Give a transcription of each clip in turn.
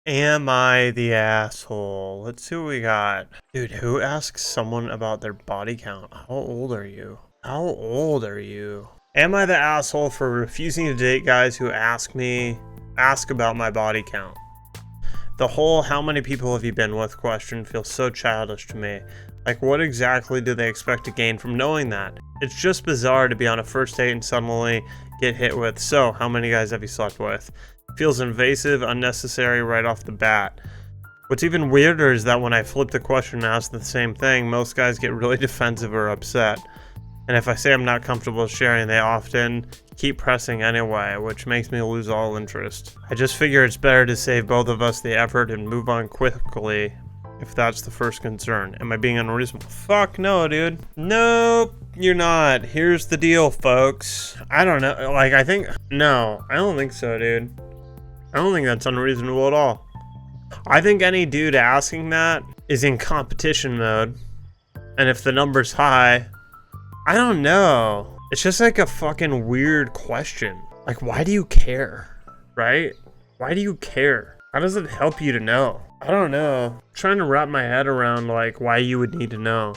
Am I the asshole? Let's see what we got. Dude, who asks someone about their body count? How old are you? How old are you? Am I the asshole for refusing to date guys who ask about my body count? The whole "how many people have you been with" question feels so childish to me. Like, what exactly do they expect to gain from knowing that? It's just bizarre to be on a first date and suddenly get hit with, "So, how many guys have you slept with?" Feels invasive, unnecessary right off the bat. What's even weirder is that when I flip the question and ask the same thing, most guys get really defensive or upset. And if I say I'm not comfortable sharing, they often keep pressing anyway, which makes me lose all interest. I just figure it's better to save both of us the effort and move on quickly if that's the first concern. Am I being unreasonable? Fuck no, dude. Nope, you're not. Here's the deal, folks. I don't know. Like, no, I don't think so, dude. I don't think that's unreasonable at all. I think any dude asking that is in competition mode. And if the number's high, I don't know. It's just like a fucking weird question. Like, why do you care? Right? Why do you care? How does it help you to know? I don't know. I'm trying to wrap my head around, like, why you would need to know.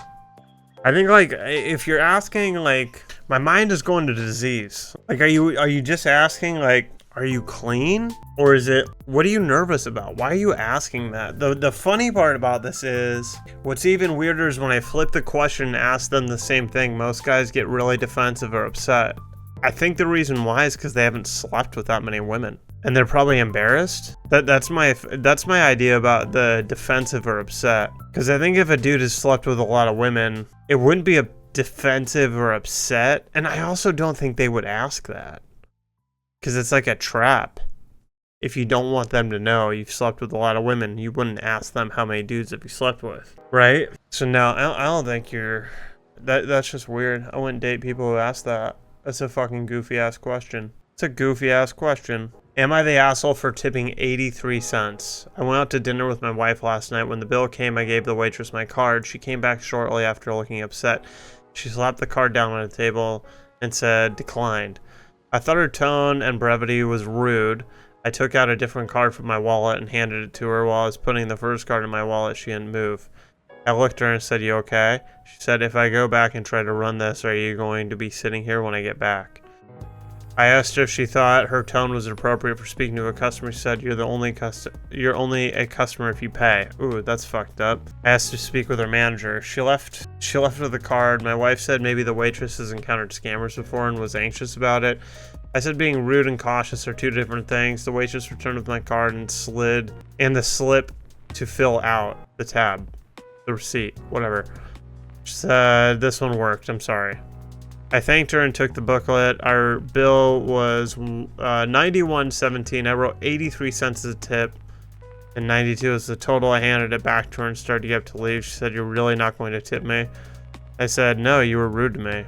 I think, like, if you're asking, like, my mind is going to disease. Like, are you just asking, like, are you clean? Or is it, what are you nervous about? Why are you asking that? The funny part about this is, what's even weirder is when I flip the question and ask them the same thing, most guys get really defensive or upset. I think the reason why is because they haven't slept with that many women. And they're probably embarrassed. That's my idea about the defensive or upset. Because I think if a dude has slept with a lot of women, it wouldn't be a defensive or upset. And I also don't think they would ask that. Because it's like a trap. If you don't want them to know you've slept with a lot of women, you wouldn't ask them how many dudes have you slept with, right? So no, I don't think you're... That's just weird. I wouldn't date people who ask that. That's a fucking goofy-ass question. It's a goofy-ass question. Am I the asshole for tipping 83 cents? I went out to dinner with my wife last night. When the bill came, I gave the waitress my card. She came back shortly after looking upset. She slapped the card down on the table and said, "Declined." I thought her tone and brevity was rude. I took out a different card from my wallet and handed it to her. While I was putting the first card in my wallet, she didn't move. I looked at her and said, "You okay?" She said, "If I go back and try to run this, are you going to be sitting here when I get back?" I asked her if she thought her tone was appropriate for speaking to a customer. She said, you're only a customer if you pay." Ooh, that's fucked up. I asked her to speak with her manager. She left with the card. My wife said maybe the waitress has encountered scammers before and was anxious about it. I said being rude and cautious are two different things. The waitress returned with my card and slid in the slip to fill out the tab, the receipt, whatever. She said, "This one worked. I'm sorry." I thanked her and took the booklet. Our bill was $91.17. I wrote 83 cents as a tip, and 92 is the total. I handed it back to her and started to get up to leave. She said, "You're really not going to tip me?" I said, "No, you were rude to me."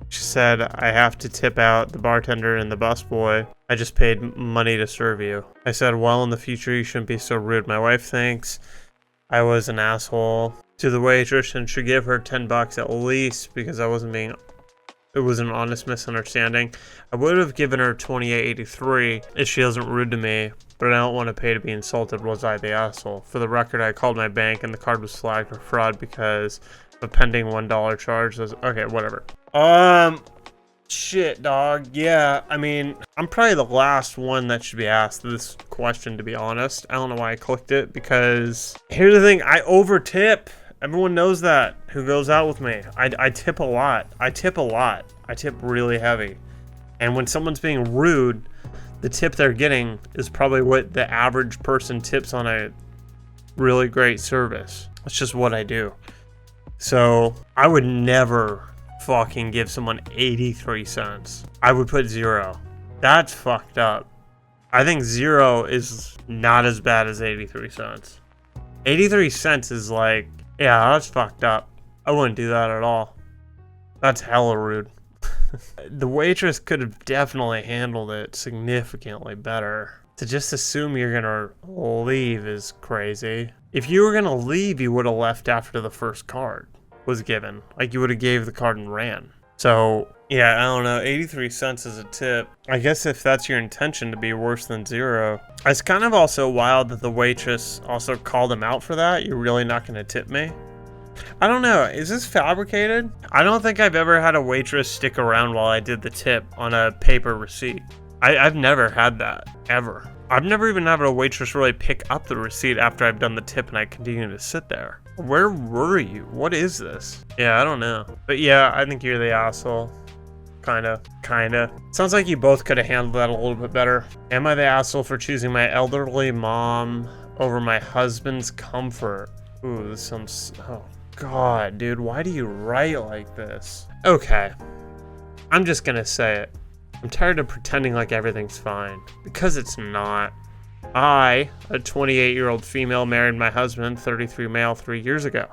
She said, "I have to tip out the bartender and the busboy. I just paid money to serve you." I said, "Well, in the future, you shouldn't be so rude." My wife thinks I was an asshole to the waitress and should give her $10 at least because it was an honest misunderstanding. I would have given her $28.83 if she wasn't rude to me, but I don't want to pay to be insulted. Was I the asshole? For the record, I called my bank and the card was flagged for fraud because of a pending $1 charge. Okay, whatever. Shit, dog. Yeah, I mean, I'm probably the last one that should be asked this question, to be honest. I don't know why I clicked it, because here's the thing. I over-tip. Everyone knows that who goes out with me. I tip a lot. I tip really heavy. And when someone's being rude, the tip they're getting is probably what the average person tips on a really great service. It's just what I do. So I would never fucking give someone 83 cents. I would put 0. That's fucked up. I think 0 is not as bad as 83 cents. 83 cents is like, yeah, that's fucked up. I wouldn't do that at all. That's hella rude. The waitress could have definitely handled it significantly better. To just assume you're gonna leave is crazy. If you were gonna leave, you would have left after the first card was given. Like, you would have gave the card and ran. So Yeah, I don't know. 83 cents is a tip. I guess if that's your intention to be worse than zero. It's kind of also wild that the waitress also called him out for that. You're really not going to tip me? I don't know. Is this fabricated? I don't think I've ever had a waitress stick around while I did the tip on a paper receipt. I've never had that, ever. I've never even had a waitress really pick up the receipt after I've done the tip and I continue to sit there. Where were you? What is this? Yeah, I don't know. But yeah, I think you're the asshole. Kinda. Sounds like you both could have handled that a little bit better. Am I the asshole for choosing my elderly mom over my husband's comfort? Ooh, this sounds... Oh, God, dude. Why do you write like this? Okay. I'm just gonna say it. I'm tired of pretending like everything's fine. Because it's not. I, a 28-year-old female, married my husband, 33 male, 3 years ago.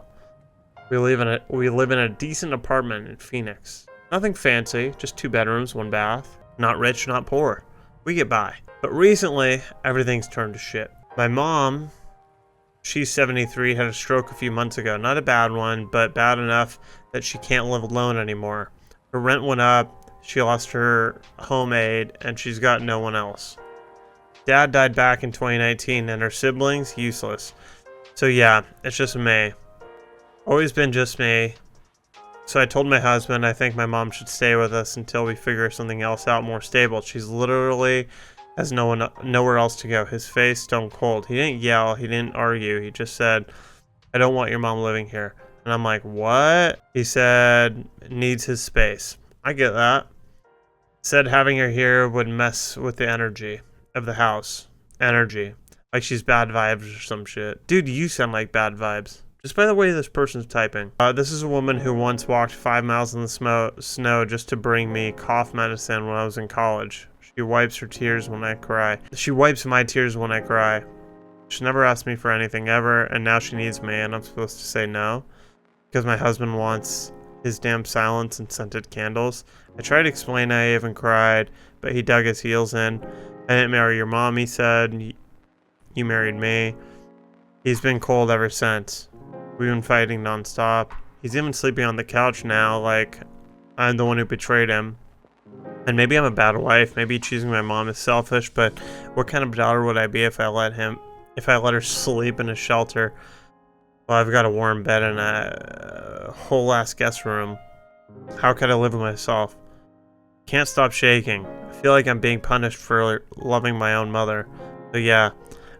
We live in a decent apartment in Phoenix. Nothing fancy, just 2 bedrooms, 1 bath. Not rich, not poor. We get by. But recently, everything's turned to shit. My mom, she's 73, had a stroke a few months ago. Not a bad one, but bad enough that she can't live alone anymore. Her rent went up, she lost her home aid, and she's got no one else. Dad died back in 2019, and her siblings, useless. So yeah, it's just me. Always been just me. So I told my husband I think my mom should stay with us until we figure something else out more stable. She's literally has nowhere else to go. His face stone cold. He didn't yell. He didn't argue. He just said, I don't want your mom living here. And I'm like, what? He said, needs his space. I get that. Said having her here would mess with the energy of the house. Energy. Like she's bad vibes or some shit. Dude, you sound like bad vibes. Just by the way this person's typing. This is a woman who once walked 5 miles in the snow just to bring me cough medicine when I was in college. She wipes her tears when I cry. She wipes my tears when I cry. She never asked me for anything ever, and now she needs me, and I'm supposed to say no? Because my husband wants his damn silence and scented candles. I tried to explain I even cried, but he dug his heels in. I didn't marry your mom, he said. You married me. He's been cold ever since. We've been fighting nonstop. He's even sleeping on the couch now, like I'm the one who betrayed him. And maybe I'm a bad wife. Maybe choosing my mom is selfish, but what kind of daughter would I be if I let her sleep in a shelter? Well, I've got a warm bed and a whole ass guest room. How could I live with myself? Can't stop shaking. I feel like I'm being punished for loving my own mother. So yeah.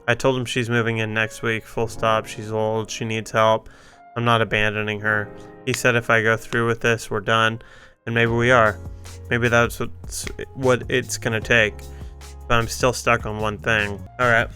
I told him she's moving in next week, full stop. She's old, she needs help. I'm not abandoning her. He said if I go through with this, we're done. And maybe we are. Maybe that's what it's gonna take. But I'm still stuck on one thing. Alright.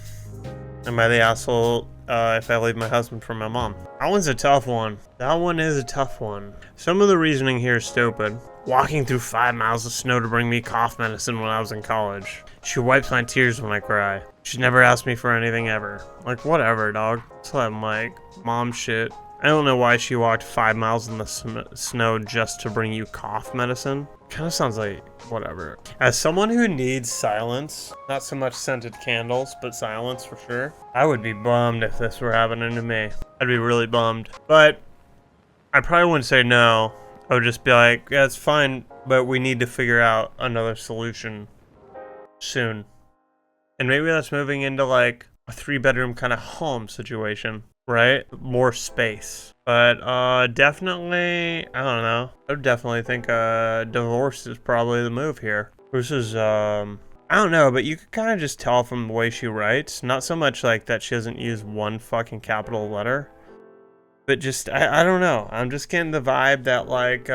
Am I the asshole if I leave my husband for my mom? That one's a tough one. That one is a tough one. Some of the reasoning here is stupid. Walking through 5 miles of snow to bring me cough medicine when I was in college. She wipes my tears when I cry. She never asked me for anything ever. Like, whatever, dog. So I'm like, mom shit. I don't know why she walked 5 miles in the snow just to bring you cough medicine. Kind of sounds like whatever. As someone who needs silence, not so much scented candles, but silence for sure, I would be bummed if this were happening to me. I'd be really bummed. But I probably wouldn't say no. I would just be like, yeah, it's fine, but we need to figure out another solution soon. And maybe that's moving into like a 3-bedroom kind of home situation, right? More space. But definitely, I don't know. I would definitely think divorce is probably the move here. This is, I don't know, but you could kind of just tell from the way she writes. Not so much like that she doesn't use one fucking capital letter. But just, I don't know. I'm just getting the vibe that, like,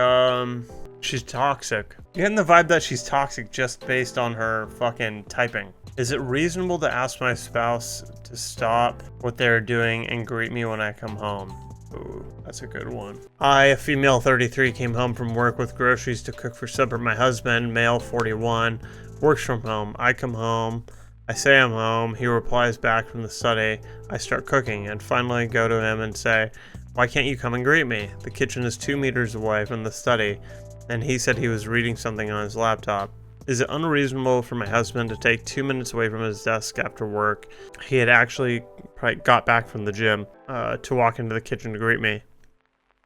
she's toxic. You're getting the vibe that she's toxic just based on her fucking typing. Is it reasonable to ask my spouse to stop what they're doing and greet me when I come home? Ooh, that's a good one. I, a female 33, came home from work with groceries to cook for supper. My husband, male 41, works from home. I come home. I say I'm home. He replies back from the study. I start cooking and finally go to him and say, why can't you come and greet me? The kitchen is 2 meters away from the study, and he said he was reading something on his laptop. Is it unreasonable for my husband to take 2 minutes away from his desk after work? He had actually probably got back from the gym to walk into the kitchen to greet me.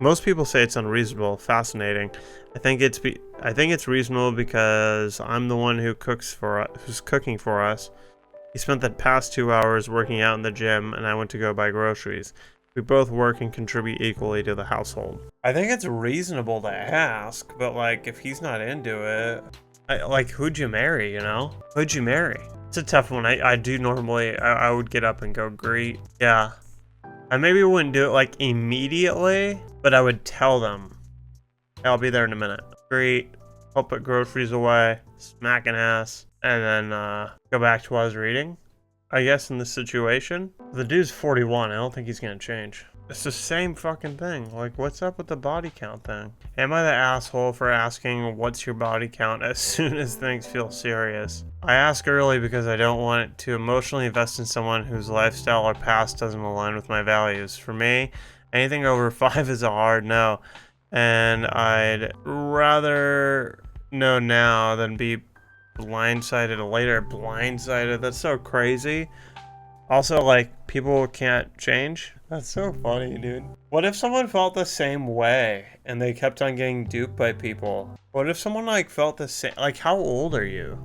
Most people say it's unreasonable. Fascinating. I think it's reasonable because I'm the one who's cooking for us. He spent the past 2 hours working out in the gym, and I went to go buy groceries. We both work and contribute equally to the household. I think it's reasonable to ask, but like if he's not into it, like who'd you marry? You know, who'd you marry? It's a tough one. I do normally. I would get up and go greet. Yeah. I maybe wouldn't do it like immediately, but I would tell them, hey, I'll be there in a minute. Greet, help put groceries away, smack an ass, and then go back to what I was reading. I guess in this situation, the dude's 41. I don't think he's gonna change. It's the same fucking thing. Like, what's up with the body count thing? Am I the asshole for asking what's your body count as soon as things feel serious? I ask early because I don't want to emotionally invest in someone whose lifestyle or past doesn't align with my values. For me, anything over 5 is a hard no. And I'd rather know now than be blindsided later. Blindsided, that's so crazy. Also, like, people can't change. That's so funny, dude. What if someone felt the same way and they kept on getting duped by people? What if someone like felt the same? Like, how old are you?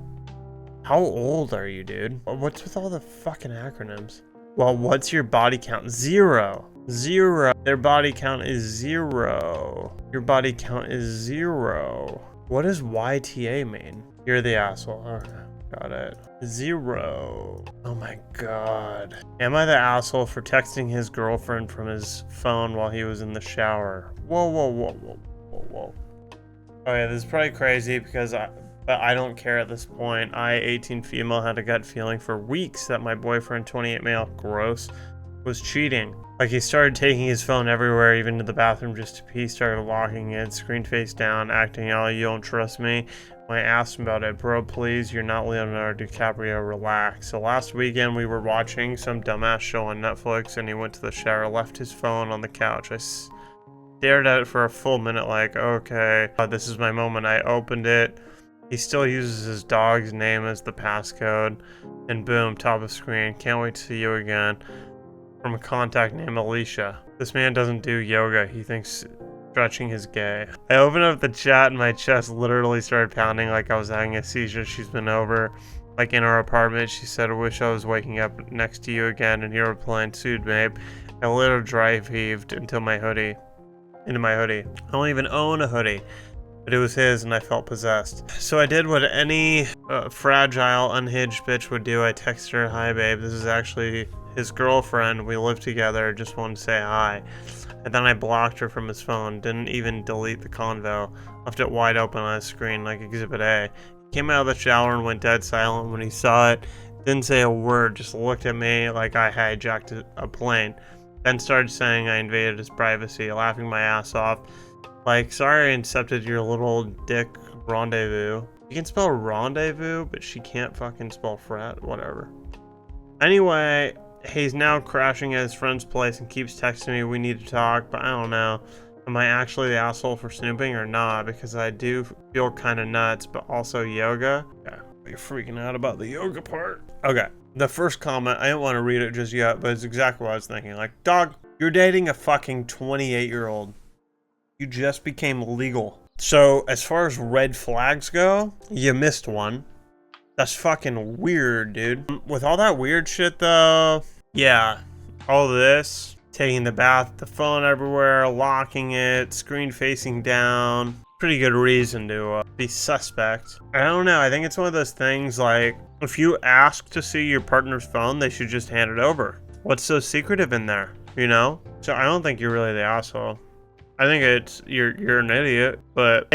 How old are you, dude? What's with all the fucking acronyms? Well, what's your body count? 0. 0. Their body count is 0. Your body count is 0. What does YTA mean? You're the asshole. Okay, got it. 0. Oh my god. Am I the asshole for texting his girlfriend from his phone while he was in the shower? Whoa, whoa, whoa, whoa, whoa, whoa. Okay, this is probably crazy because but I don't care at this point. I, 18 female, had a gut feeling for weeks that my boyfriend, 28 male, gross, was cheating. Like, he started taking his phone everywhere, even to the bathroom just to pee, started locking it, screen face down, acting out, you don't trust me. When I asked him about it, bro, please, you're not Leonardo DiCaprio, relax. So last weekend we were watching some dumbass show on Netflix and he went to the shower, left his phone on the couch. I stared at it for a full minute like, okay, this is my moment. I opened it. He still uses his dog's name as the passcode. And boom, top of screen, can't wait to see you again. From a contact named Alicia. This man doesn't do yoga. He thinks stretching is gay. I opened up the chat and my chest literally started pounding like I was having a seizure. She's been over, like in our apartment. She said, I wish I was waking up next to you again. And you were playing suit, babe. I literally drive heaved into my hoodie. I don't even own a hoodie. But it was his and I felt possessed. So I did what any fragile, unhinged bitch would do. I texted her, hi babe, this is actually his girlfriend. We live together, just wanted to say hi. And then I blocked her from his phone, didn't even delete the convo, left it wide open on his screen like Exhibit A. He came out of the shower and went dead silent when he saw it, didn't say a word, just looked at me like I hijacked a plane. Then started saying I invaded his privacy, laughing my ass off. Like, sorry I intercepted your little dick rendezvous. You can spell rendezvous, but she can't fucking spell frat, whatever. Anyway, he's now crashing at his friend's place and keeps texting me, we need to talk, but I don't know. Am I actually the asshole for snooping or not? Because I do feel kind of nuts, but also yoga. Okay, you're freaking out about the yoga part. Okay, the first comment, I don't want to read it just yet, but it's exactly what I was thinking. Like, dog, you're dating a fucking 28-year-old. You just became legal. So, as far as red flags go, you missed one. That's fucking weird, dude. With all that weird shit, though, yeah, all this, taking the bath, the phone everywhere, locking it, screen facing down, pretty good reason to be suspect. I don't know, I think it's one of those things like, if you ask to see your partner's phone, they should just hand it over. What's so secretive in there, you know? So I don't think you're really the asshole. I think it's you're an idiot, but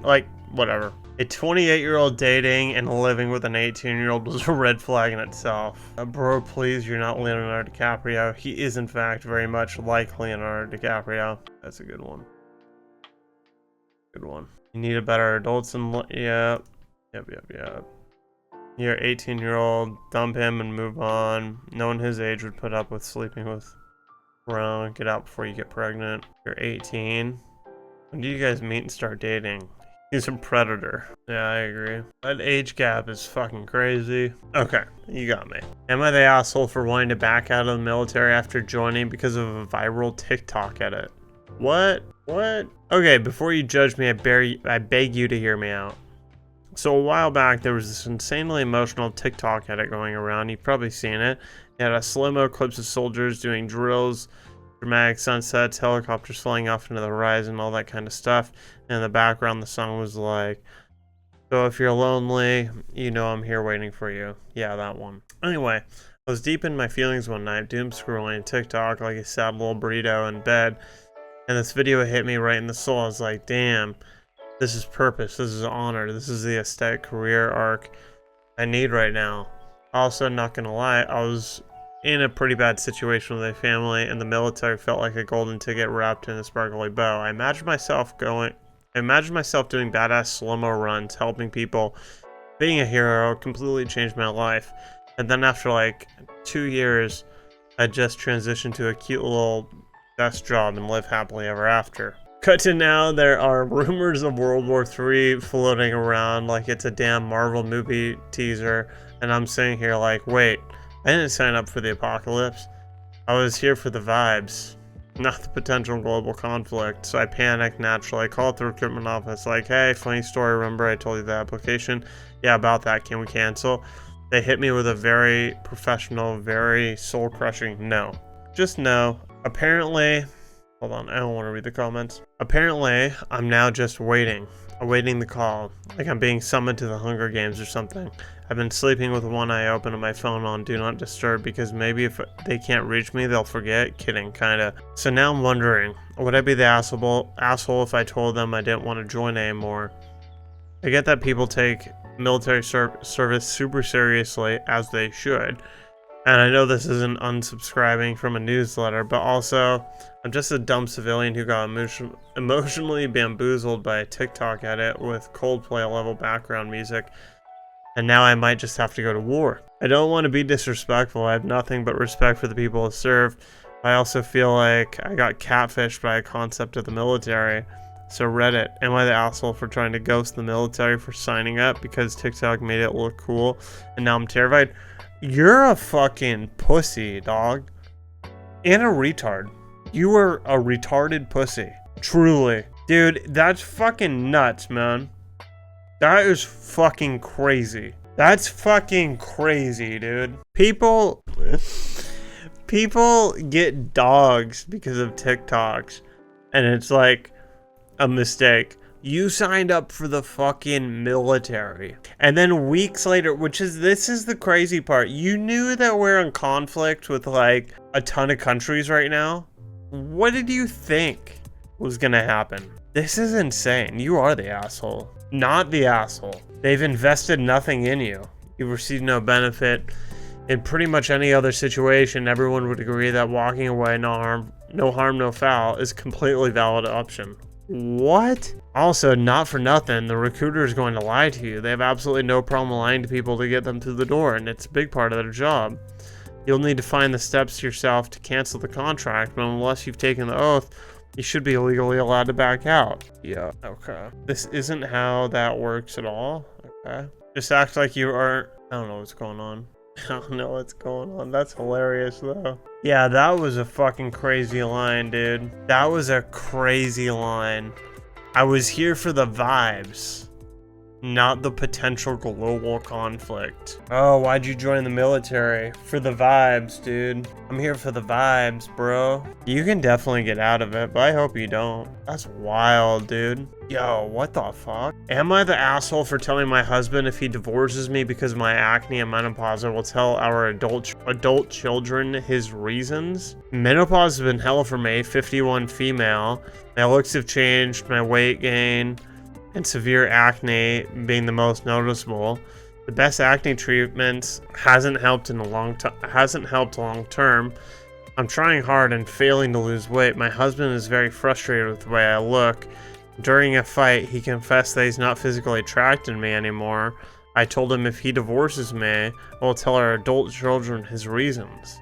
like whatever. A 28-year-old dating and living with an 18-year-old was a red flag in itself. Bro, please, you're not Leonardo DiCaprio. He is in fact very much like Leonardo DiCaprio. That's a good one. Good one. You need a better adults and yeah. Yep. You're 18-year-old, dump him and move on. No one his age would put up with sleeping with around, get out before you get pregnant. You're 18. When do you guys meet and start dating? He's a predator. Yeah, I agree. That age gap is fucking crazy. Okay, you got me. Am I the asshole for wanting to back out of the military after joining because of a viral TikTok edit? What? What? Okay, before you judge me, I beg you to hear me out. So a while back, there was this insanely emotional TikTok edit going around. You've probably seen it. It had a slow-mo clips of soldiers doing drills, dramatic sunsets, helicopters flying off into the horizon, all that kind of stuff. And in the background, the song was like, so if you're lonely, you know I'm here waiting for you. Yeah, that one. Anyway, I was deep in my feelings one night, doom scrolling TikTok like a sad little burrito in bed. And this video hit me right in the soul. I was like, damn. This is purpose, this is honor, this is the aesthetic career arc I need right now. Also, not gonna lie, I was in a pretty bad situation with a family, and the military felt like a golden ticket wrapped in a sparkly bow. I imagined myself doing badass slow-mo runs, helping people, being a hero, completely changed my life. And then after like 2 years, I just transitioned to a cute little desk job and live happily ever after. Cut to now, there are rumors of World War III floating around like it's a damn Marvel movie teaser, and I'm sitting here like, wait, I didn't sign up for the apocalypse. I was here for the vibes, not the potential global conflict. So I panicked naturally. I called the recruitment office like, hey, funny story, remember I told you the application? Yeah, about that, can we cancel? They hit me with a very professional, very soul-crushing no. Just no. Apparently... Hold on, I don't want to read the comments. Apparently, I'm now just awaiting the call, like I'm being summoned to the Hunger Games or something. I've been sleeping with one eye open and my phone on Do Not Disturb because maybe if they can't reach me, they'll forget. Kidding, kinda. So now I'm wondering, would I be the asshole if I told them I didn't want to join anymore? I get that people take military service super seriously, as they should. And I know this isn't unsubscribing from a newsletter, but also, I'm just a dumb civilian who got emotionally bamboozled by a TikTok edit with Coldplay-level background music, and now I might just have to go to war. I don't want to be disrespectful, I have nothing but respect for the people I serve. I also feel like I got catfished by a concept of the military. So Reddit, am I the asshole for trying to ghost the military for signing up because TikTok made it look cool, and now I'm terrified? You're a fucking pussy, dog. And a retard. You are a retarded pussy. Truly. Dude, that's fucking nuts, man. That is fucking crazy. That's fucking crazy, dude. People get dogs because of TikToks. And it's like a mistake. You signed up for the fucking military. And then weeks later, this is the crazy part. You knew that we're in conflict with like a ton of countries right now. What did you think was gonna happen? This is insane. You are the asshole, not the asshole. They've invested nothing in you. You've received no benefit. In pretty much any other situation, everyone would agree that walking away, no harm, no foul, is a completely valid option. What? Also, not for nothing, the recruiter is going to lie to you. They have absolutely no problem lying to people to get them through the door, and it's a big part of their job. You'll need to find the steps yourself to cancel the contract, but unless you've taken the oath, you should be legally allowed to back out. Yeah, okay. This isn't how that works at all. Okay. Just act like you aren't... I don't know what's going on. I don't know what's going on. That's hilarious, though. Yeah, that was a fucking crazy line, dude. That was a crazy line. I was here for the vibes, not the potential global conflict. Oh, why'd you join the military? For the vibes, dude. I'm here for the vibes, bro. You can definitely get out of it, but I hope you don't. That's wild, dude. Yo, what the fuck? Am I the asshole for telling my husband if he divorces me because of my acne and menopause, I will tell our adult children his reasons? Menopause has been hell for me, 51 female. My looks have changed, my weight gain, and severe acne being the most noticeable. The best acne treatment hasn't helped long term. I'm trying hard and failing to lose weight. My husband is very frustrated with the way I look. During a fight, he confessed that he's not physically attracted to me anymore. I told him if he divorces me, I will tell our adult children his reasons.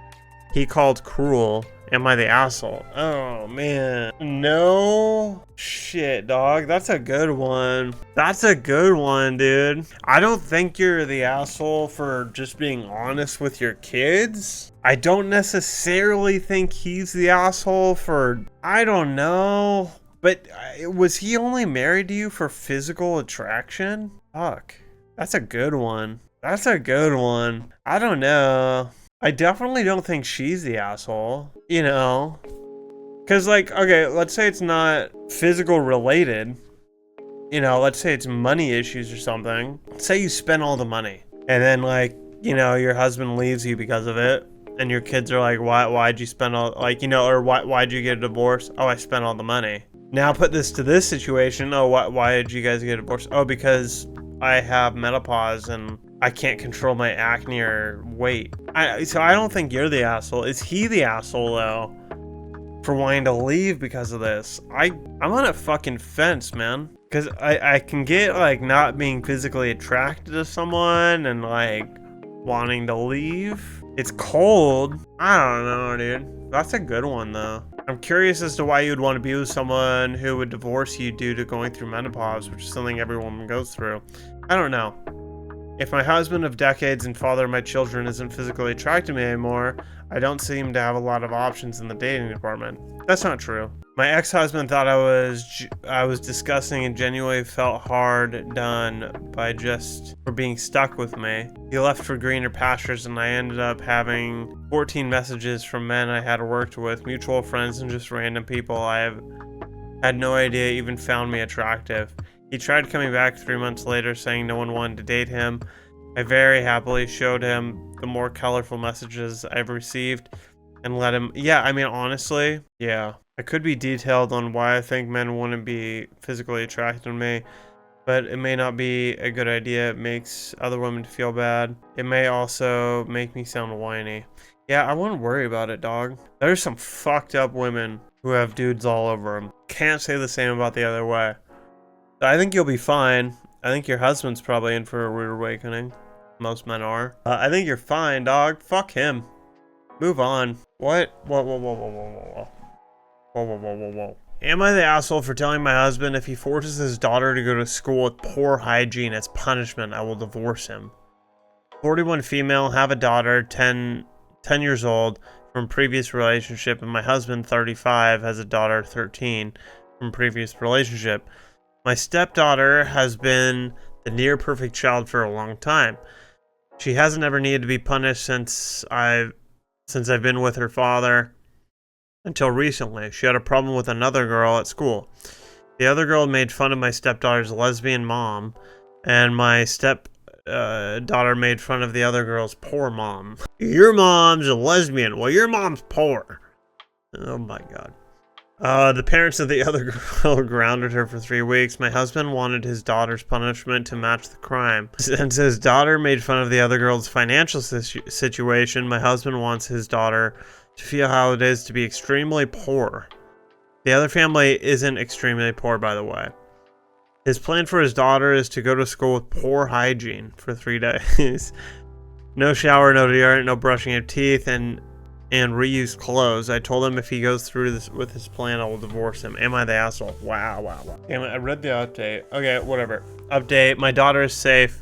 He called cruel. Am I the asshole? Oh, man. No shit, dog. That's a good one. That's a good one, dude. I don't think you're the asshole for just being honest with your kids. I don't necessarily think he's the asshole for, I don't know. But was he only married to you for physical attraction? Fuck. That's a good one. That's a good one. I don't know. I definitely don't think she's the asshole, you know? Because, like, okay, let's say it's not physical related. You know, let's say it's money issues or something. Say you spend all the money. And then, like, you know, your husband leaves you because of it. And your kids are like, why'd you spend all, like, you know, or why'd you get a divorce? Oh, I spent all the money. Now put this to this situation. Oh, why did you guys get a divorce? Oh, because I have menopause and I can't control my acne or weight. So I don't think you're the asshole. Is he the asshole, though? For wanting to leave because of this. I'm on a fucking fence, man. Because I can get, like, not being physically attracted to someone and, like, wanting to leave. It's cold. I don't know, dude. That's a good one, though. I'm curious as to why you would want to be with someone who would divorce you due to going through menopause, which is something every woman goes through. I don't know. If my husband of decades and father of my children isn't physically attracted to me anymore, I don't seem to have a lot of options in the dating department. That's not true. My ex-husband thought I was disgusting and genuinely felt hard done for being stuck with me. He left for greener pastures and I ended up having 14 messages from men I had worked with, mutual friends, and just random people I have had no idea even found me attractive. He tried coming back 3 months later saying no one wanted to date him. I very happily showed him the more colorful messages I've received and let him... Yeah, I mean, honestly, yeah. I could be detailed on why I think men wouldn't be physically attracted to me, but it may not be a good idea. It makes other women feel bad. It may also make me sound whiny. Yeah, I wouldn't worry about it, dog. There's some fucked up women who have dudes all over them. Can't say the same about the other way. I think you'll be fine. I think your husband's probably in for a rude awakening. Most men are. I think you're fine, dog. Fuck him. Move on. What? Whoa. Am I the asshole for telling my husband if he forces his daughter to go to school with poor hygiene as punishment, I will divorce him? 41 female, have a daughter, 10 years old, from previous relationship, and my husband, 35, has a daughter, 13, from previous relationship. My stepdaughter has been the near perfect child for a long time. She hasn't ever needed to be punished since I've been with her father until recently. She had a problem with another girl at school. The other girl made fun of my stepdaughter's lesbian mom, and my daughter made fun of the other girl's poor mom. Your mom's a lesbian. Well, your mom's poor. Oh my god. The parents of the other girl grounded her for 3 weeks. My husband wanted his daughter's punishment to match the crime. Since his daughter made fun of the other girl's financial situation, my husband wants his daughter to feel how it is to be extremely poor. The other family isn't extremely poor, by the way. His plan for his daughter is to go to school with poor hygiene for 3 days. No shower, no deodorant, no brushing of teeth, and reused clothes. I told him if he goes through this with his plan, I will divorce him. Am I the asshole? Wow. Damn it, I read the update. Okay, whatever. Update, my daughter is safe.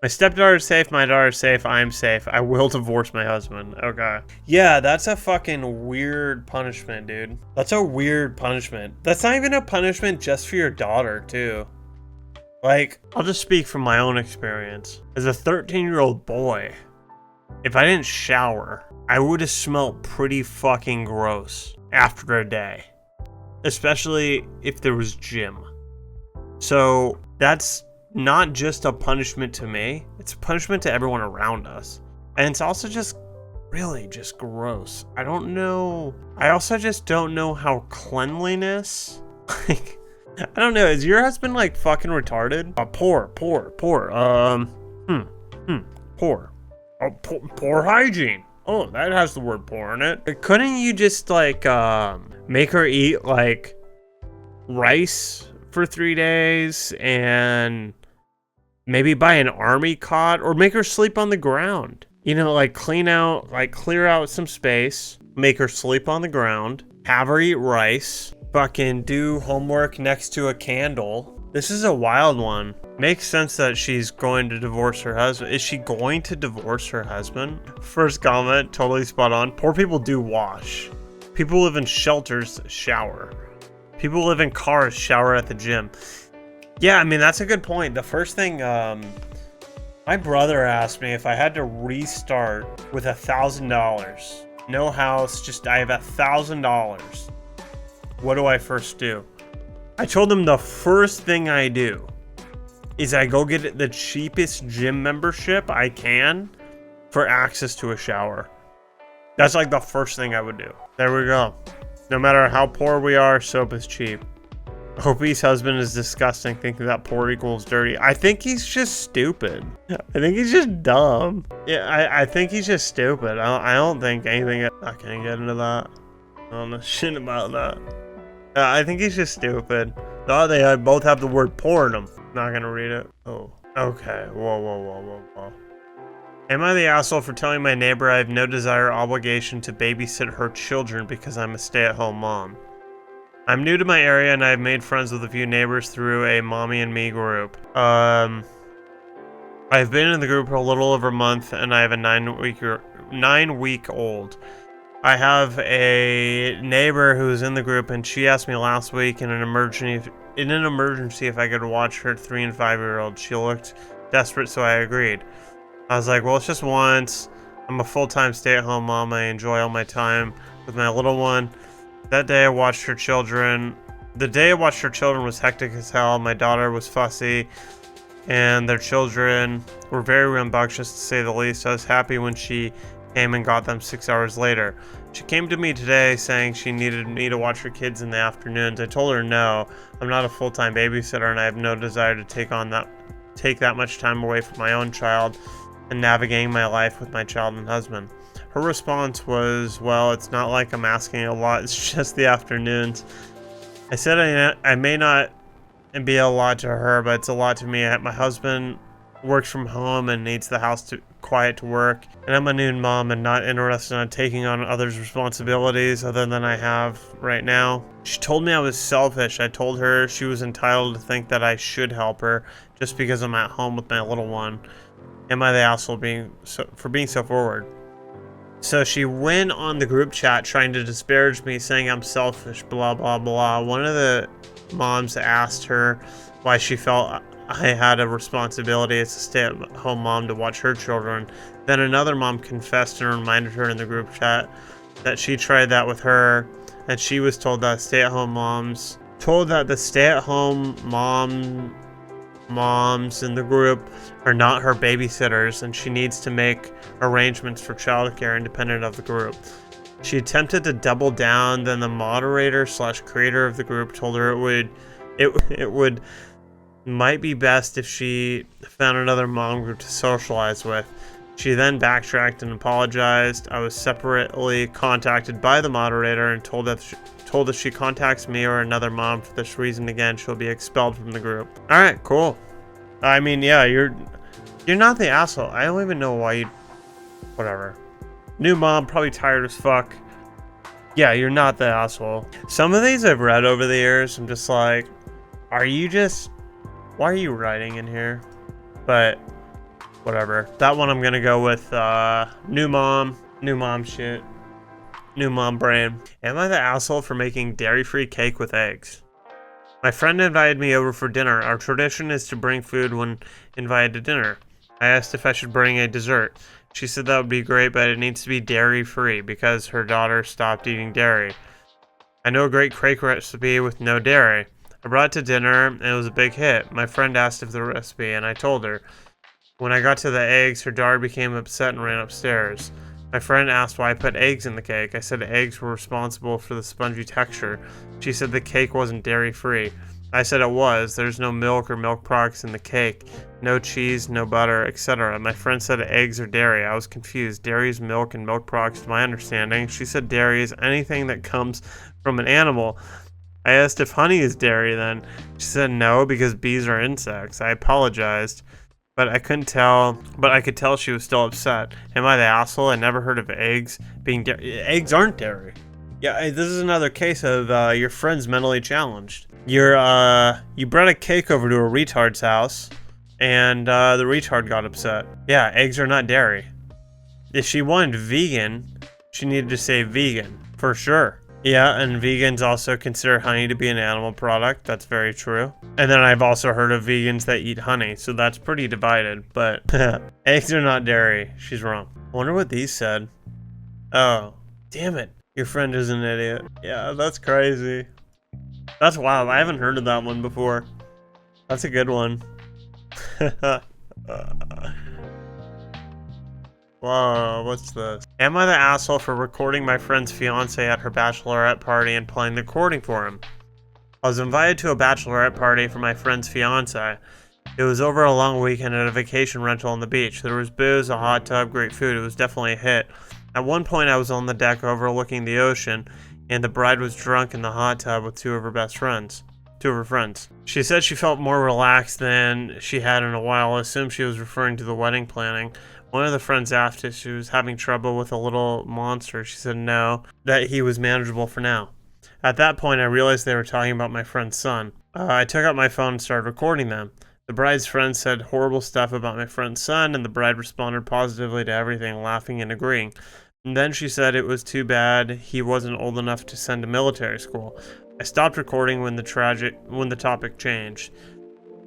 My stepdaughter is safe, my daughter is safe, I'm safe. I will divorce my husband. Okay. Yeah, that's a fucking weird punishment, dude. That's a weird punishment. That's not even a punishment just for your daughter, too. Like, I'll just speak from my own experience. As a 13-year-old boy, if I didn't shower, I would have smelled pretty fucking gross after a day. Especially if there was gym. So that's not just a punishment to me, it's a punishment to everyone around us. And it's also just really just gross. I don't know. I also just don't know how cleanliness, like, I don't know. Is your husband like fucking retarded? Poor. Poor. Oh, poor hygiene. Oh, that has the word poor in it. Couldn't you just like make her eat like rice for 3 days and maybe buy an army cot, or make her sleep on the ground? You know, like clear out some space, make her sleep on the ground, have her eat rice, fucking do homework next to a candle. This is a wild one. Makes sense that she's going to divorce her husband. Is she going to divorce her husband? First comment, totally spot on. Poor people do wash. People live in shelters shower. People live in cars, shower at the gym. Yeah, I mean, that's a good point. The first thing, my brother asked me if I had to restart with $1,000. No house, just I have $1,000. What do I first do? I told him the first thing I do is I go get the cheapest gym membership I can for access to a shower. That's like the first thing I would do. There we go. No matter how poor we are, soap is cheap. Hope's husband is disgusting, thinking that poor equals dirty. I think he's just stupid. I think he's just dumb. Yeah, I think he's just stupid. I don't think anything... I can't get into that. I don't know shit about that. I think he's just stupid. Oh, they both have the word poor in them. Not gonna read it. Oh. Okay. Whoa. Am I the asshole for telling my neighbor I have no desire or obligation to babysit her children because I'm a stay-at-home mom? I'm new to my area and I've made friends with a few neighbors through a mommy and me group. I've been in the group for a little over a month and I have a 9-week-old. I have a neighbor who's in the group and she asked me last week in an emergency if I could watch her 3 and 5-year-old. She looked desperate, so I agreed. I was like, well, it's just once. I'm a full-time stay-at-home mom. I enjoy all my time with my little one. That day I watched her children. The day I watched her children was hectic as hell. My daughter was fussy, and their children were very rambunctious, to say the least. I was happy when she came and got them 6 hours later. She came to me today saying she needed me to watch her kids in the afternoons. I told her no, I'm not a full-time babysitter and I have no desire to take that much time away from my own child and navigating my life with my child and husband. Her response was, well, it's not like I'm asking a lot, it's just the afternoons. I said I may not be a lot to her, but it's a lot to me. My husband works from home and needs the house quiet to work, and I'm a new mom and not interested in taking on others' responsibilities other than I have right now. She told me I was selfish. I told her she was entitled to think that I should help her just because I'm at home with my little one. Am I the asshole for being so forward? So she went on the group chat trying to disparage me, saying I'm selfish, blah, blah, blah. One of the moms asked her why she felt I had a responsibility as a stay-at-home mom to watch her children. Then another mom confessed and reminded her in the group chat that she tried that with her, and she was told that the stay-at-home moms in the group are not her babysitters, and she needs to make arrangements for childcare independent of the group. She attempted to double down, then the moderator/creator of the group told her it would might be best if she found another mom group to socialize with. She then backtracked and apologized. I was separately contacted by the moderator and told if she contacts me or another mom for this reason again, she'll be expelled from the group. All right, cool. I mean, yeah, you're not the asshole. I don't even know why you... Whatever. New mom, probably tired as fuck. Yeah, you're not the asshole. Some of these I've read over the years, I'm just like, why are you writing in here? But whatever. That one I'm gonna go with new mom shit. New mom brain. Am I the asshole for making dairy-free cake with eggs? My friend invited me over for dinner. Our tradition is to bring food when invited to dinner. I asked if I should bring a dessert. She said that would be great, but it needs to be dairy-free because her daughter stopped eating dairy. I know a great cake recipe with no dairy. I brought it to dinner, and it was a big hit. My friend asked if the recipe, and I told her. When I got to the eggs, her daughter became upset and ran upstairs. My friend asked why I put eggs in the cake. I said eggs were responsible for the spongy texture. She said the cake wasn't dairy-free. I said it was. There's no milk or milk products in the cake. No cheese, no butter, etc. My friend said eggs are dairy. I was confused. Dairy is milk and milk products to my understanding. She said dairy is anything that comes from an animal. I asked if honey is dairy then. She said no because bees are insects. I apologized. But I could tell she was still upset. Am I the asshole? I never heard of eggs being dairy. Eggs aren't dairy. Yeah, this is another case of your friend's mentally challenged. You brought a cake over to a retard's house, and the retard got upset. Yeah, eggs are not dairy. If she wanted vegan, she needed to say vegan, for sure. Yeah, and vegans also consider honey to be an animal product. That's very true. And then I've also heard of vegans that eat honey, so that's pretty divided. But eggs are not dairy. She's wrong. I wonder what these said. Oh, damn it. Your friend is an idiot. Yeah, that's crazy. That's wild. I haven't heard of that one before. That's a good one. Whoa, what's this? Am I the asshole for recording my friend's fiance at her bachelorette party and playing the recording for him? I was invited to a bachelorette party for my friend's fiance. It was over a long weekend at a vacation rental on the beach. There was booze, a hot tub, great food. It was definitely a hit. At one point, I was on the deck overlooking the ocean, and the bride was drunk in the hot tub with two of her friends. She said she felt more relaxed than she had in a while. I assumed she was referring to the wedding planning. One of the friends asked if she was having trouble with a little monster. She said no, that he was manageable for now. At that point, I realized they were talking about my friend's son. I took out my phone and started recording them. The bride's friend said horrible stuff about my friend's son, and the bride responded positively to everything, laughing and agreeing. And then she said it was too bad he wasn't old enough to send to military school. I stopped recording when the topic changed.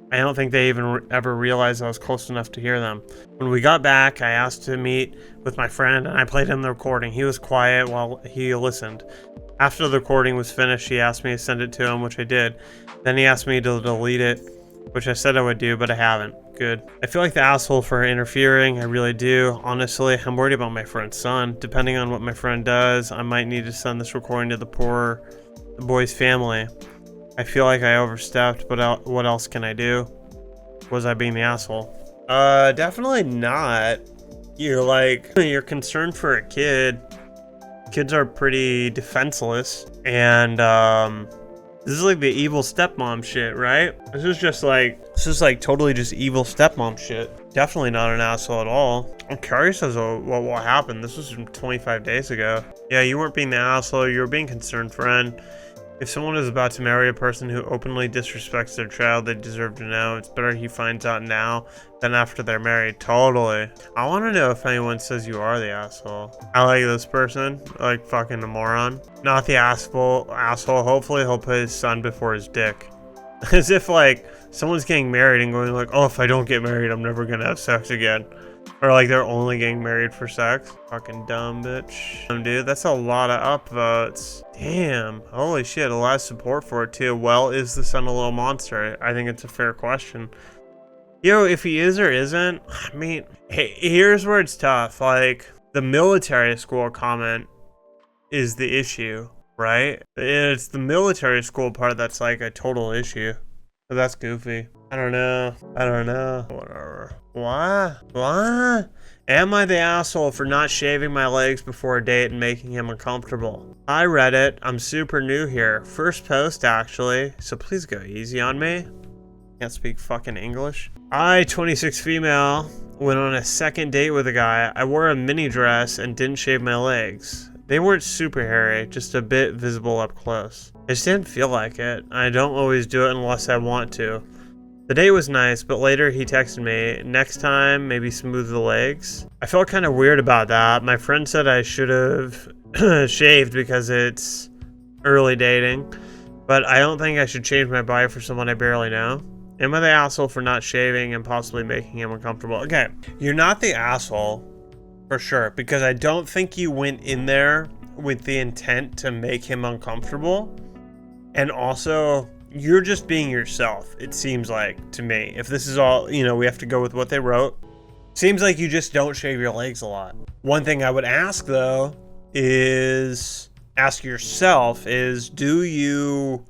I don't think they even ever realized I was close enough to hear them. When we got back, I asked to meet with my friend, and I played him the recording. He was quiet while he listened. After the recording was finished, he asked me to send it to him, which I did. Then he asked me to delete it, which I said I would do, but I haven't. Good. I feel like the asshole for interfering. I really do. Honestly, I'm worried about my friend's son. Depending on what my friend does, I might need to send this recording to the boy's family. I feel like I overstepped, but what else can I do? Was I being the asshole? Definitely not. You're concerned for a kid. Kids are pretty defenseless, and this is like the evil stepmom shit, right? This is like totally just evil stepmom shit. Definitely not an asshole at all. I'm curious as to what happened. This was from 25 days ago. Yeah, you weren't being the asshole. You were being concerned friend. If someone is about to marry a person who openly disrespects their child, they deserve to know. It's better he finds out now than after they're married. Totally. I want to know if anyone says you are the asshole. I like this person. Like fucking a moron. Not the asshole. Hopefully he'll put his son before his dick. As if like someone's getting married and going like, oh, if I don't get married, I'm never gonna have sex again. Or like they're only getting married for sex. Fucking dumb bitch. Dude, that's a lot of upvotes. Damn. Holy shit, a lot of support for it too. Well, is the son a little monster? I think it's a fair question. Yo, if he is or isn't, I mean, hey, here's where it's tough. Like, the military school comment is the issue, right? It's the military school part that's like a total issue. But that's goofy. I don't know. Whatever. What? Am I the asshole for not shaving my legs before a date and making him uncomfortable? Hi Reddit, I'm super new here. First post actually, so please go easy on me. Can't speak fucking English. I, 26 female, went on a second date with a guy. I wore a mini dress and didn't shave my legs. They weren't super hairy, just a bit visible up close. I just didn't feel like it. I don't always do it unless I want to. The date was nice, but later he texted me, next time, maybe smooth the legs. I felt kind of weird about that. My friend said I should have shaved because it's early dating, but I don't think I should change my body for someone I barely know. Am I the asshole for not shaving and possibly making him uncomfortable? Okay, you're not the asshole, for sure, because I don't think you went in there with the intent to make him uncomfortable. And also, you're just being yourself, it seems like, to me. If this is all, we have to go with what they wrote. Seems like you just don't shave your legs a lot. One thing I would ask, though, is ask yourself is, do you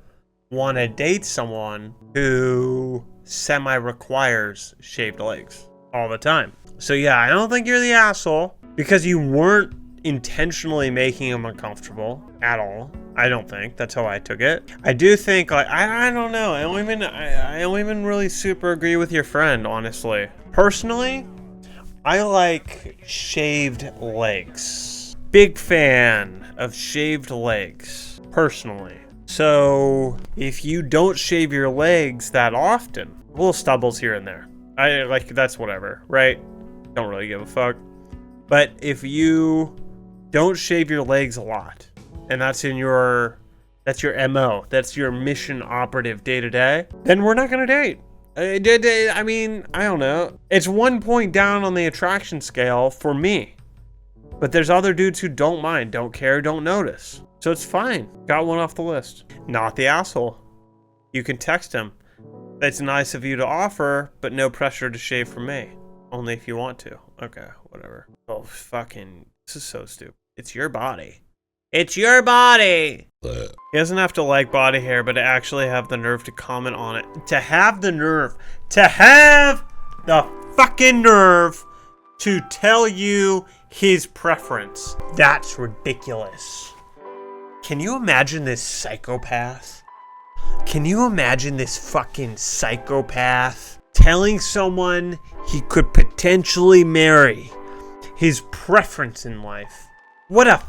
want to date someone who semi-requires shaved legs all the time? So yeah, I don't think you're the asshole because you weren't intentionally making him uncomfortable at all. I don't think. That's how I took it. I do think, like, I don't know. I don't even really super agree with your friend, honestly. Personally, I like shaved legs. Big fan of shaved legs, personally. So if you don't shave your legs that often, little stubbles here and there, that's whatever, right? Don't really give a fuck. But if you don't shave your legs a lot, and that's your MO, that's your mission operative day to day, then we're not gonna date. I mean, I don't know. It's 1 point down on the attraction scale for me. But there's other dudes who don't mind, don't care, don't notice. So it's fine. Got one off the list. Not the asshole. You can text him. It's nice of you to offer, but no pressure to shave for me. Only if you want to. Okay, whatever. Oh, fucking, this is so stupid. It's your body. It's your body! He doesn't have to like body hair, but to actually have the nerve to comment on it. To have the nerve. To have the fucking nerve to tell you his preference. That's ridiculous. Can you imagine this psychopath? Can you imagine this fucking psychopath telling someone he could potentially marry his preference in life? What a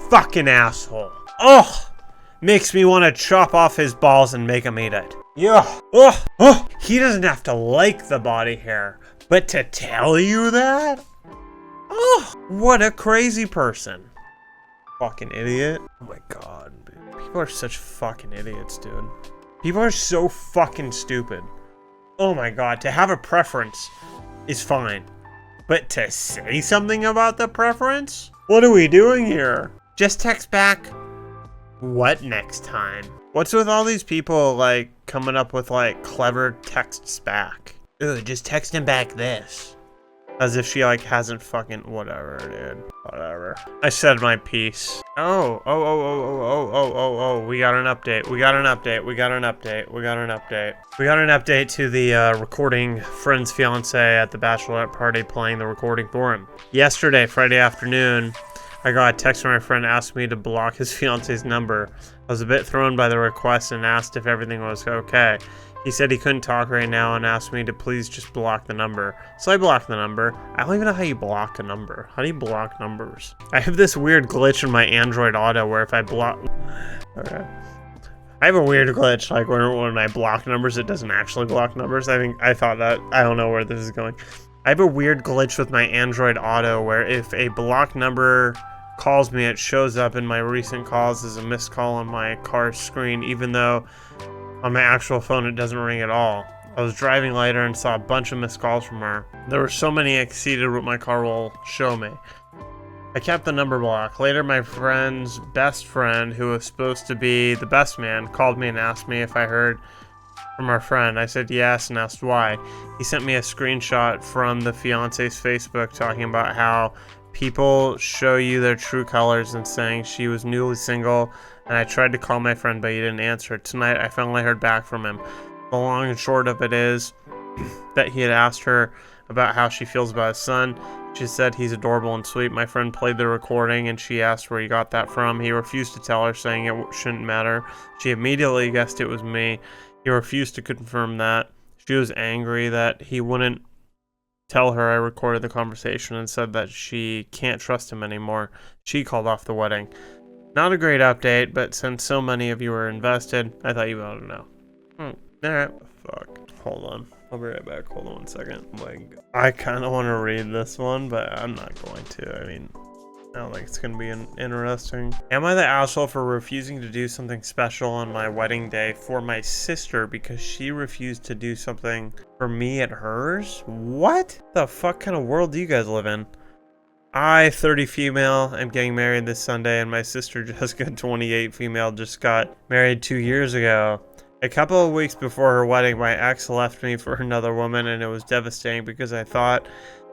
fucking asshole. Oh, makes me want to chop off his balls and make him eat it. Yeah. Oh. He doesn't have to like the body hair, but to tell you that? Oh, what a crazy person. Fucking idiot. Oh my god, dude. People are such fucking idiots, dude. People are so fucking stupid. Oh my god, to have a preference is fine. But to say something about the preference? What are we doing here? Just text back. What next time? What's with all these people, like, coming up with, like, clever texts back? Ooh, just text him back this. As if she, like, hasn't fucking... Whatever, dude. Whatever. I said my piece. Oh. We got an update. We got an update. We got an update. We got an update. We got an update to the recording friend's fiance at the bachelorette party playing the recording for him. Yesterday, Friday afternoon, I got a text from my friend asking me to block his fiance's number. I was a bit thrown by the request and asked if everything was okay. He said he couldn't talk right now and asked me to please just block the number. So I blocked the number. I don't even know how you block a number. How do you block numbers? I have this weird glitch in my Android Auto where if I block... Okay. I have a weird glitch, like when I block numbers, it doesn't actually block numbers. I thought that... I don't know where this is going. I have a weird glitch with my Android Auto where if a blocked number calls me, it shows up in my recent calls as a missed call on my car's screen, even though on my actual phone it doesn't ring at all. I was driving later and saw a bunch of missed calls from her. There were so many exceeded what my car will show me. I kept the number blocked. Later, my friend's best friend, who was supposed to be the best man, called me and asked me if I heard from our friend. I said yes and asked why. He sent me a screenshot from the fiance's Facebook talking about how people show you their true colors and saying she was newly single, and I tried to call my friend but he didn't answer. Tonight I finally heard back from him. The long and short of it is that he had asked her about how she feels about his son. She said he's adorable and sweet. My friend played the recording and she asked where he got that from. He refused to tell her, saying it shouldn't matter. She immediately guessed it was me. He refused to confirm that. She was angry that he wouldn't tell her I recorded the conversation and said that she can't trust him anymore. She called off the wedding. Not a great update, but since so many of you were invested, I thought you ought to know. Alright, fuck. Hold on. I'll be right back. Hold on 1 second. Like, I kind of want to read this one, but I'm not going to. I mean, I don't think it's going to be interesting. Am I the asshole for refusing to do something special on my wedding day for my sister because she refused to do something for me at hers? What the fuck kind of world do you guys live in? I, 30 female, am getting married this Sunday, and my sister, Jessica, 28 female, just got married 2 years ago. A couple of weeks before her wedding, my ex left me for another woman, and it was devastating because I thought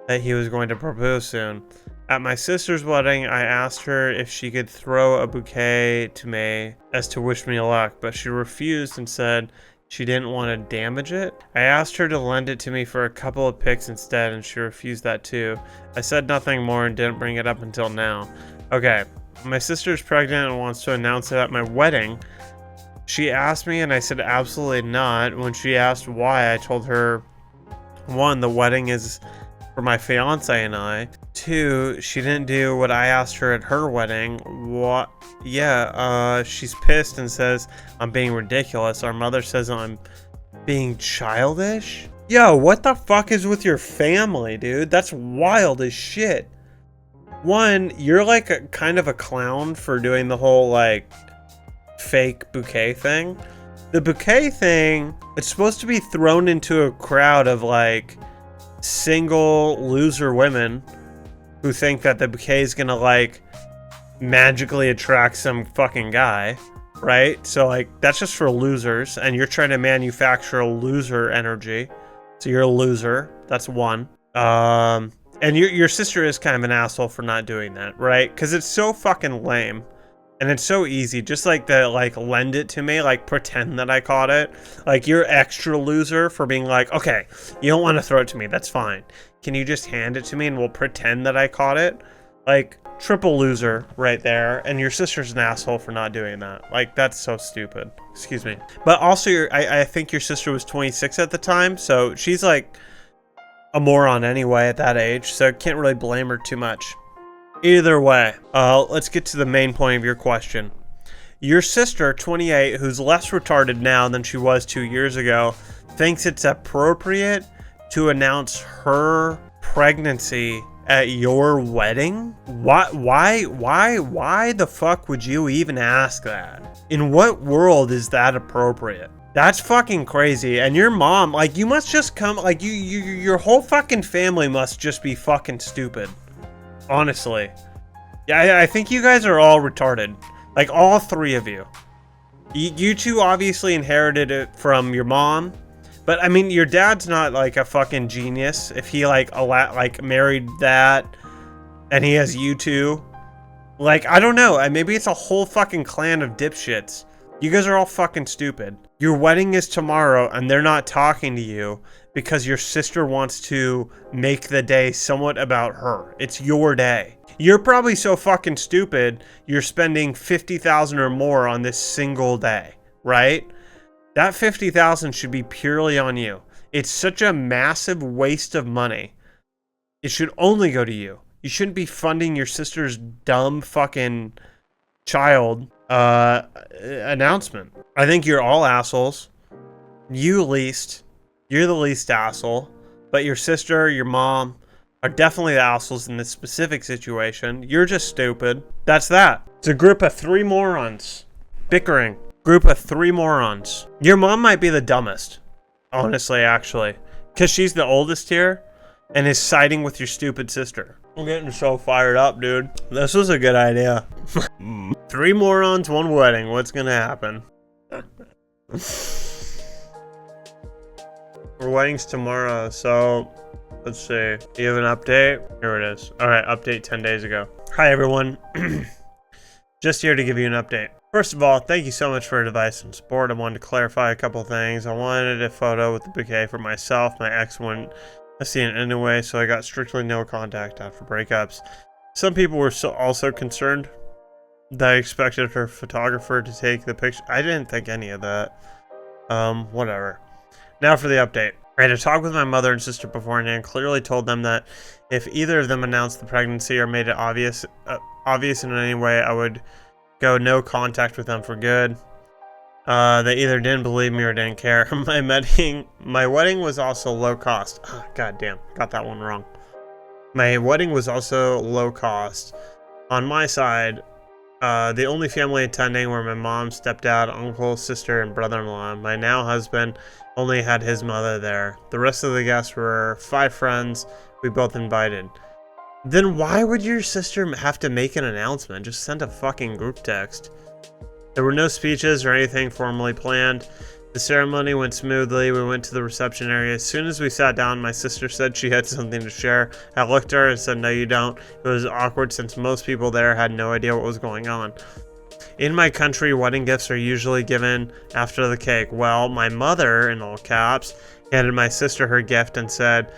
that he was going to propose soon. At my sister's wedding, I asked her if she could throw a bouquet to me as to wish me luck, but she refused and said she didn't want to damage it. I asked her to lend it to me for a couple of pics instead, and she refused that too. I said nothing more and didn't bring it up until now. Okay, my sister's pregnant and wants to announce it at my wedding. She asked me and I said absolutely not. When she asked why, I told her, 1, the wedding is for my fiance and I. 2, she didn't do what I asked her at her wedding. What? Yeah, she's pissed and says I'm being ridiculous. Our mother says I'm being childish. Yo, what the fuck is with your family, dude? That's wild as shit. One, you're like a kind of a clown for doing the whole like fake bouquet thing. The bouquet thing, it's supposed to be thrown into a crowd of like single loser women who think that the bouquet is gonna like magically attract some fucking guy, right? So like that's just for losers, and you're trying to manufacture a loser energy. So you're a loser. That's one. And your sister is kind of an asshole for not doing that, right? Because it's so fucking lame. And it's so easy. Just like the like lend it to me, like pretend that I caught it. Like you're extra loser for being like, okay, you don't want to throw it to me. That's fine. Can you just hand it to me and we'll pretend that I caught it? Like triple loser right there. And your sister's an asshole for not doing that. Like that's so stupid. Excuse me. But also I think your sister was 26 at the time. So she's like a moron anyway at that age. So can't really blame her too much. Either way, let's get to the main point of your question. Your sister, 28, who's less retarded now than she was 2 years ago, thinks it's appropriate to announce her pregnancy at your wedding? Why the fuck would you even ask that? In what world is that appropriate? That's fucking crazy. And your mom, like, you must just come, like, your whole fucking family must just be fucking stupid. Honestly. Yeah, I think you guys are all retarded. Like, all three of you. You two obviously inherited it from your mom. But, I mean, your dad's not, like, a fucking genius. If he, like, married that, and he has you two. Like, I don't know. Maybe it's a whole fucking clan of dipshits. You guys are all fucking stupid. Your wedding is tomorrow, and they're not talking to you because your sister wants to make the day somewhat about her. It's your day. You're probably so fucking stupid, you're spending $50,000 or more on this single day, right? That $50,000 should be purely on you. It's such a massive waste of money. It should only go to you. You shouldn't be funding your sister's dumb fucking child announcement. I think you're all assholes. You're the least asshole. But your sister, your mom are definitely the assholes in this specific situation. You're just stupid. That's that. It's a group of three morons bickering. Group of three morons. Your mom might be the dumbest. Honestly, actually. Because she's the oldest here and is siding with your stupid sister. I'm getting so fired up, dude. This was a good idea. Three morons, one wedding. What's gonna happen? Our wedding's tomorrow, so let's see. Do you have an update? Here it is. All right, update 10 days ago. Hi, everyone. Just here to give you an update. First of all, thank you so much for your advice and support. I wanted to clarify a couple things. I wanted a photo with the bouquet for myself. My ex wouldn't see it anyway, so I got strictly no contact after breakups. Some people were also concerned that I expected her photographer to take the picture. I didn't think any of that. Whatever. Now for the update. I had a talk with my mother and sister beforehand and clearly told them that if either of them announced the pregnancy or made it obvious in any way, I would go no contact with them for good. They either didn't believe me or didn't care. My wedding was also low cost. Oh, God damn, got that one wrong. My wedding was also low cost. On my side, the only family attending were my mom, stepdad, uncle, sister, and brother-in-law. My now husband only had his mother there. The rest of the guests were 5 friends we both invited. Then why would your sister have to make an announcement? Just send a fucking group text. There were no speeches or anything formally planned. The ceremony went smoothly. We went to the reception area. As soon as we sat down, my sister said she had something to share. I looked at her and said, "No, you don't." It was awkward since most people there had no idea what was going on. In my country, wedding gifts are usually given after the cake. Well, my mother, in all caps, handed my sister her gift and said,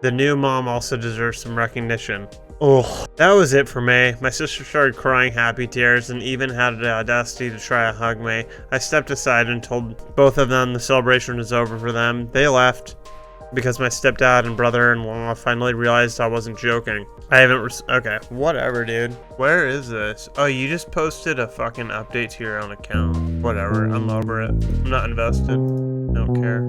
"The new mom also deserves some recognition." Oh, that was it for me. My sister started crying happy tears and even had the audacity to try to hug me. I stepped aside and told both of them the celebration was over for them. They left because my stepdad and brother-in-law finally realized I wasn't joking. I haven't okay, whatever, dude. Where is this? Oh, you just posted a fucking update to your own account. Whatever, I'm over it. I'm not invested. I don't care.